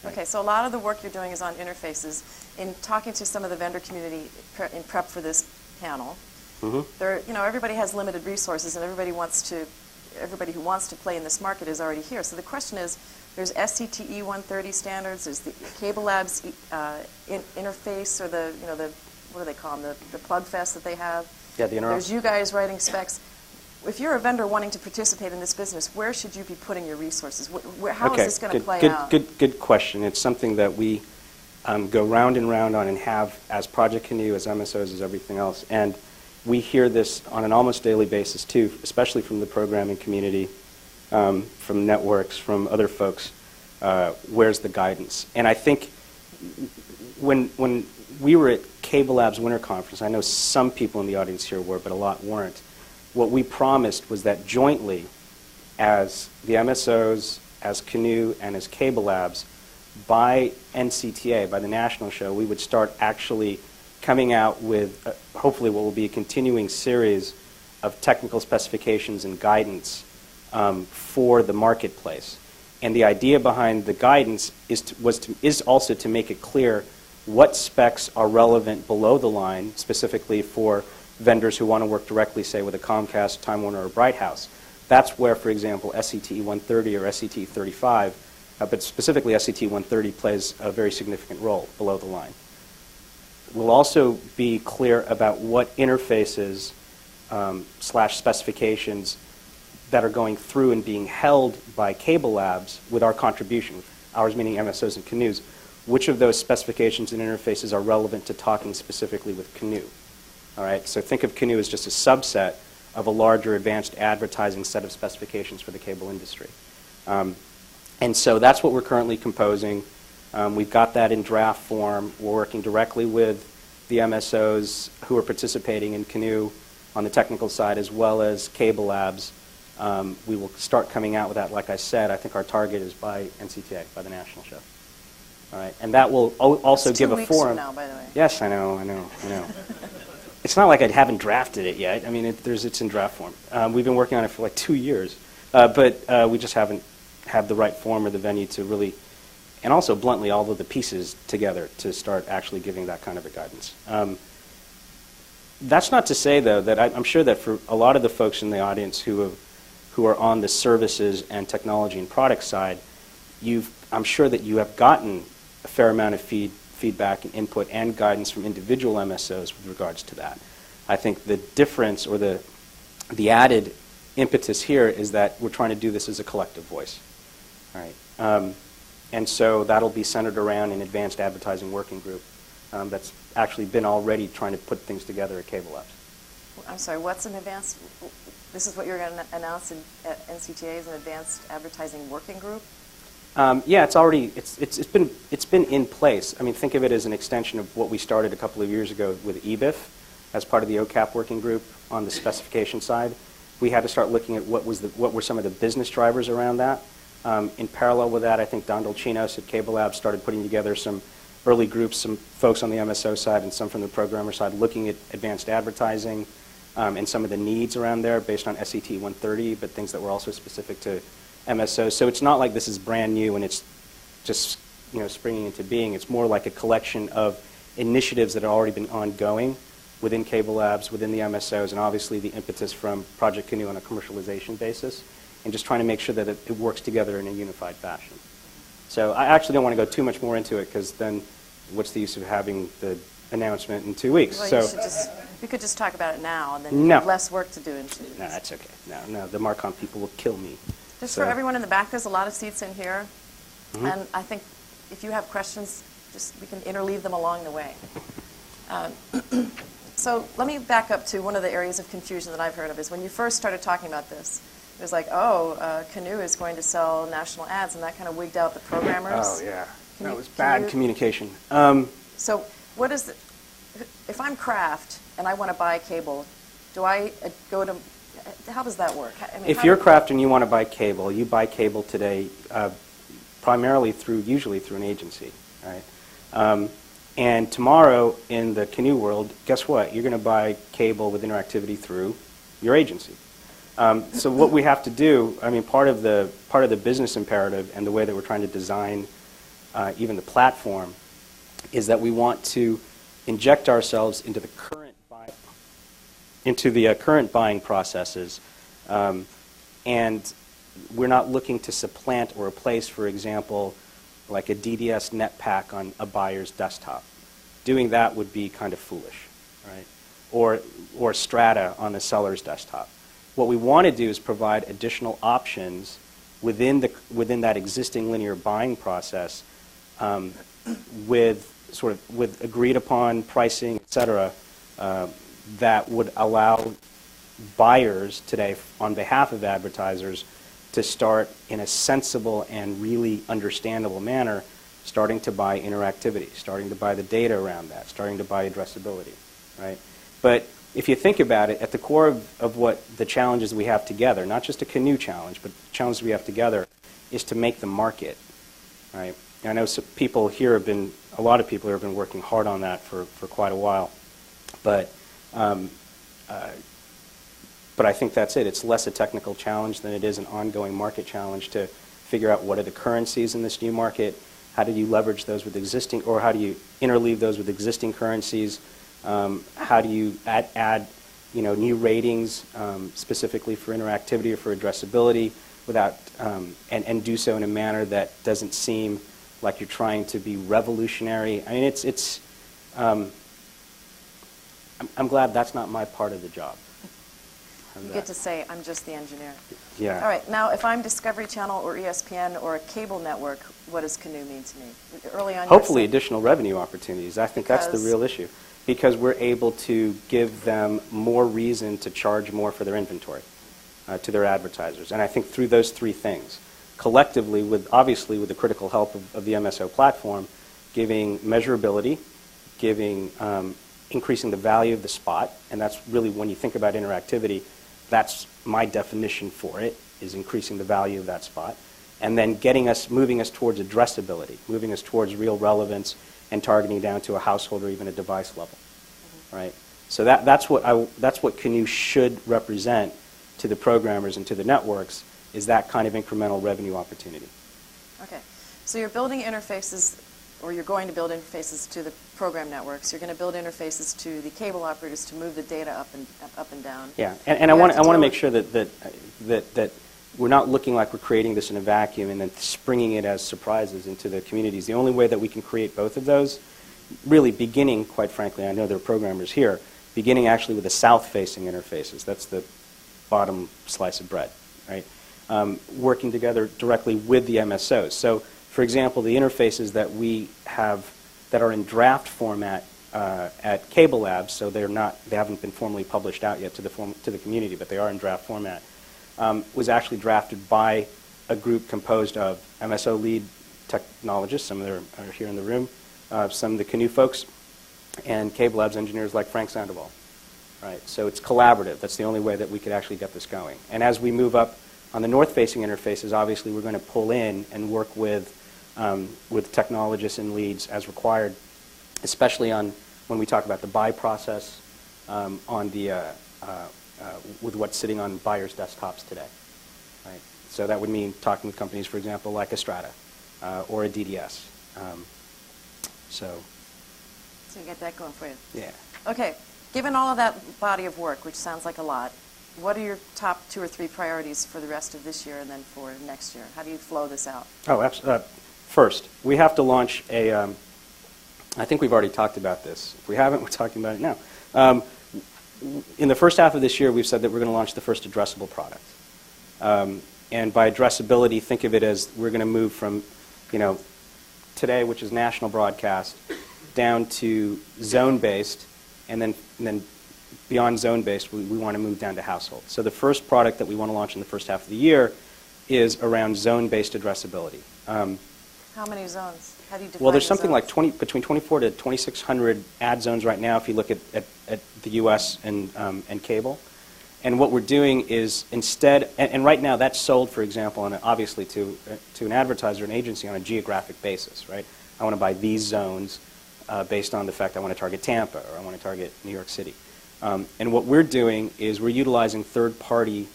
Okay, so a lot of the work you're doing is on interfaces. In talking to some of the vendor community in prep for this panel, everybody has limited resources, and everybody who wants to play in this market is already here. So the question is, there's SCTE 130 standards, there's the Cable Labs interface, or what do they call them, the plug fest that they have. Yeah, the There's you guys writing specs. If you're a vendor wanting to participate in this business, where should you be putting your resources? How is this going to play out? Good question. It's something that we go round and round on and have as Project Canoe, as MSOs, as everything else. And we hear this on an almost daily basis too, especially from the programming community, from networks, from other folks. Where's the guidance? And I think when we were at Cable Labs Winter Conference, I know some people in the audience here were, but a lot weren't. What we promised was that jointly, as the MSOs, as Canoe, and as Cable Labs, by NCTA, by the national show, we would start actually coming out with hopefully what will be a continuing series of technical specifications and guidance for the marketplace. And the idea behind the guidance is also to make it clear what specs are relevant below the line, specifically for vendors who want to work directly, say, with a Comcast, Time Warner, or Bright House. That's where, for example, SCTE 130 or SCTE 35, but specifically SCTE 130 plays a very significant role below the line. We'll also be clear about what interfaces / specifications that are going through and being held by Cable Labs with our contribution, ours meaning MSOs and Canoes, which of those specifications and interfaces are relevant to talking specifically with Canoe. All right, so think of Canoe as just a subset of a larger advanced advertising set of specifications for the cable industry. And so that's what we're currently composing. We've got that in draft form. We're working directly with the MSOs who are participating in Canoe on the technical side, as well as Cable Labs. We will start coming out with that, like I said. I think our target is by NCTA, by the national show. All right, and that will also give a forum. 2 weeks from now, by the way. Yes, I know. It's not like I haven't drafted it yet. I mean, it's in draft form. We've been working on it for like 2 years, but we just haven't had the right form or the venue to really, and also bluntly, all of the pieces together to start actually giving that kind of a guidance. That's not to say, though, that I'm sure that for a lot of the folks in the audience who are on the services and technology and product side, I'm sure that you have gotten a fair amount of feedback and input and guidance from individual MSOs with regards to that. I think the difference or the added impetus here is that we're trying to do this as a collective voice. All right. And so that'll be centered around an advanced advertising working group that's actually been already trying to put things together at Cable Labs. I'm sorry, what's an advanced, this is what you're going to announce at NCTA as an advanced advertising working group? Yeah, it's been in place. I mean, think of it as an extension of what we started a couple of years ago with EBIF as part of the OCAP working group on the specification side. We had to start looking at what were some of the business drivers around that. In parallel with that, I think Don Dolcinos at Cable Labs started putting together some early groups, some folks on the MSO side and some from the programmer side, looking at advanced advertising and some of the needs around there based on SCT 130, but things that were also specific to MSOs. So it's not like this is brand new and it's just springing into being. It's more like a collection of initiatives that have already been ongoing within Cable Labs, within the MSOs, and obviously the impetus from Project Canoe on a commercialization basis, and just trying to make sure that it works together in a unified fashion. So I actually don't want to go too much more into it, because then what's the use of having the announcement in 2 weeks? Well, you could just talk about it now, and then you have less work to do in 2 weeks. No, that's okay. No, the Marcom people will kill me. Just for everyone in the back, there's a lot of seats in here, and I think if you have questions, we can interleave them along the way. So let me back up to one of the areas of confusion that I've heard of is when you first started talking about this, it was like, Canoe is going to sell national ads, and that kind of wigged out the programmers. Oh, yeah. That was bad communication. So what is if I'm Kraft and I want to buy cable, do I go to, how does that work? I mean, if you're Kraft and you want to buy cable, you buy cable today primarily usually through an agency, right? And tomorrow in the Canoe world, guess what? You're going to buy cable with interactivity through your agency. So what we have to do, I mean, part of the business imperative and the way that we're trying to design even the platform, is that we want to inject ourselves into the current buying processes, and we're not looking to supplant or replace, for example, like a DDS net pack on a buyer's desktop. Doing that would be kind of foolish, right? Or Strata on the seller's desktop. What we want to do is provide additional options within that existing linear buying process, with agreed upon pricing, et cetera, that would allow buyers today, on behalf of advertisers, to start in a sensible and really understandable manner, starting to buy interactivity, starting to buy the data around that, starting to buy addressability, right? But if you think about it, at the core of what the challenges we have together, not just a Canoe challenge, but the challenges we have together, is to make the market, right? And I know some people here have been, a lot of people here have been working hard on that for quite a while, but I think that's it. It's less a technical challenge than it is an ongoing market challenge to figure out what are the currencies in this new market, how do you leverage those with existing, or how do you interleave those with existing currencies, how do you add new ratings specifically for interactivity or for addressability without, and do so in a manner that doesn't seem like you're trying to be revolutionary. I mean, I'm glad that's not my part of the job. You get to say, I'm just the engineer. Yeah. All right, now if I'm Discovery Channel or ESPN or a cable network, what does Canoe mean to me? Early on, hopefully additional revenue opportunities. I think that's the Because- real issue. Because we're able to give them more reason to charge more for their inventory to their advertisers. And I think through those three things, collectively, obviously with the critical help of the MSO platform, giving measurability, increasing the value of the spot, and that's really, when you think about interactivity, that's my definition for it, is increasing the value of that spot. And then moving us towards addressability, moving us towards real relevance and targeting down to a household or even a device level, right? So that's what Canoe should represent to the programmers and to the networks, is that kind of incremental revenue opportunity. Okay, so you're building interfaces, or you're going to build interfaces to the program networks. You're going to build interfaces to the cable operators to move the data up and down. Yeah, and I want to make sure that we're not looking like we're creating this in a vacuum and then springing it as surprises into the communities. The only way that we can create both of those, really beginning, quite frankly, I know there are programmers here, beginning actually with the south-facing interfaces. That's the bottom slice of bread, right? Working together directly with the MSOs. So, for example, the interfaces that we have that are in draft format at Cable Labs, so they haven't been formally published out yet to the community, but they are in draft format, was actually drafted by a group composed of MSO lead technologists, some of them are here in the room, some of the Canoe folks, and Cable Labs engineers like Frank Sandoval. Right, so it's collaborative. That's the only way that we could actually get this going. And as we move up on the north-facing interfaces, obviously we're going to pull in and work with technologists and leads as required, especially when we talk about the buy process with what's sitting on buyers' desktops today. Right? So that would mean talking with companies, for example, like a Strata or a DDS. So you get that going for you. Yeah. Okay. Given all of that body of work, which sounds like a lot, what are your top 2 or 3 priorities for the rest of this year and then for next year? How do you flow this out? Oh, absolutely. First, we have to launch I think we've already talked about this. If we haven't, we're talking about it now. In the first half of this year, we've said that we're going to launch the first addressable product. And by addressability, think of it as we're going to move from, today, which is national broadcast, down to zone-based, and then beyond zone-based, we want to move down to household. So the first product that we want to launch in the first half of the year is around zone-based addressability. How many zones? How do you define Well, there's the something zones? like between 24 to 2,600 ad zones right now if you look at the U.S. and cable. And what we're doing is instead, and right now that's sold, for example, obviously to an advertiser, an agency on a geographic basis, right? I want to buy these zones based on the fact I want to target Tampa or I want to target New York City. And what we're doing is we're utilizing third-party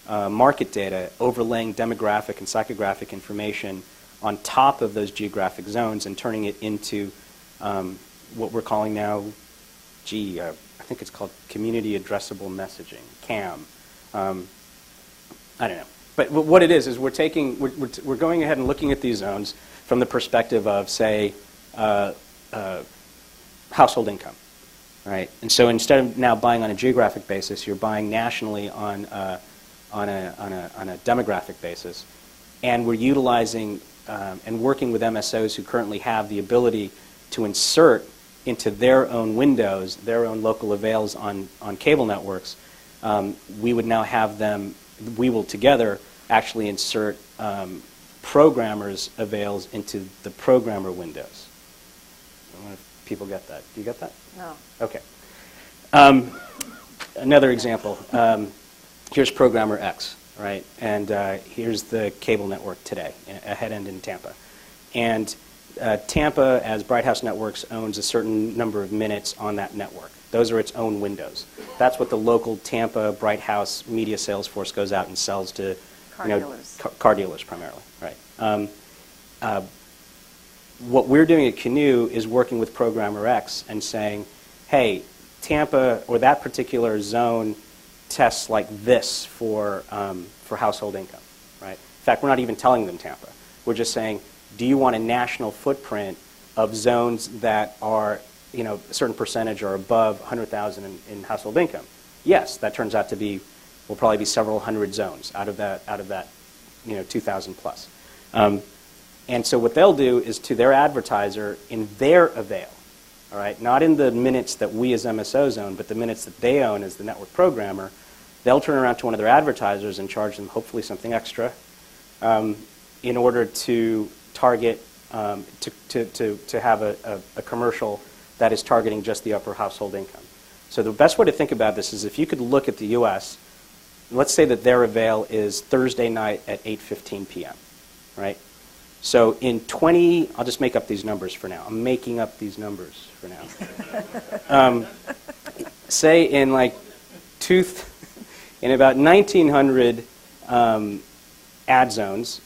market data, overlaying demographic and psychographic information on top of those geographic zones and turning it into what we're calling now, I think it's called Community Addressable Messaging, CAM. I don't know. But what it is we're going ahead and looking at these zones from the perspective of, say, household income, right? And so instead of now buying on a geographic basis, you're buying nationally on a demographic basis. And we're utilizing and working with MSOs who currently have the ability to insert into their own windows, their own local avails on cable networks. We would now have them, we will together actually insert programmers' avails into the programmer windows. I wonder if people get that. Do you get that? No. Okay. Another example. Here's programmer X, right? And here's the cable network today, a head end in Tampa. And Tampa, as Bright House Networks, owns a certain number of minutes on that network. Those are its own windows. That's what the local Tampa Bright House media sales force goes out and sells to Car dealers. Car dealers primarily, right? What we're doing at Canoe is working with Programmer X and saying, hey, Tampa or that particular zone tests like this for household income, right? In fact, we're not even telling them Tampa. We're just saying, do you want a national footprint of zones that are, a certain percentage or above 100,000 in household income? Yes, that turns out to be, will probably be several hundred zones out of that 2,000 plus. And so what they'll do is to their advertiser in their avail, all right, not in the minutes that we as MSOs own, but the minutes that they own as the network programmer, they'll turn around to one of their advertisers and charge them hopefully something extra in order to target, to have a commercial that is targeting just the upper household income. So the best way to think about this is if you could look at the U.S., let's say that their avail is Thursday night at 8:15 p.m., right? So in I'll just make up these numbers for now. I'm making up these numbers for now. Say in in about 1,900 ad zones,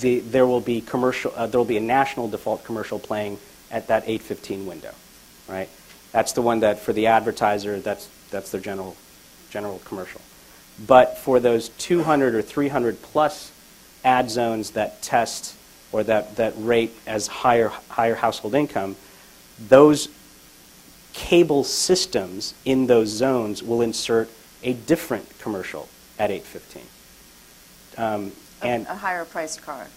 there will be a national default commercial playing at that 8:15 window, right? That's the one that for the advertiser, that's their general commercial. But for those 200 or 300 plus ad zones that test or that rate as higher household income, those cable systems in those zones will insert a different commercial at 8:15. And a higher priced car.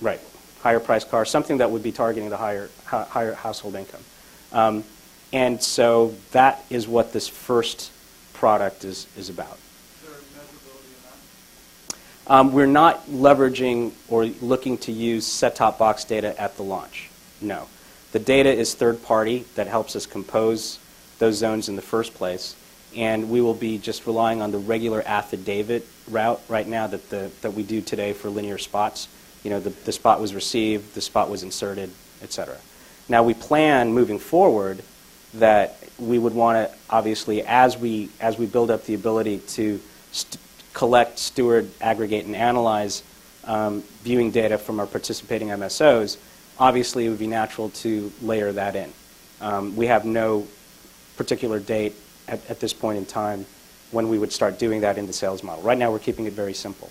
Right, higher priced car, something that would be targeting the higher household income. And so that is what this first product is about. Is there measurability in that? We're not leveraging or looking to use set-top box data at the launch. No. The data is third-party that helps us compose those zones in the first place, and we will be just relying on the regular affidavit route right now that we do today for linear spots. The spot was received, the spot was inserted, et cetera. Now we plan moving forward that we would want to, obviously, as we build up the ability to collect, steward, aggregate, and analyze viewing data from our participating MSOs, obviously it would be natural to layer that in. We have no particular date at this point in time when we would start doing that in the sales model. Right now we're keeping it very simple.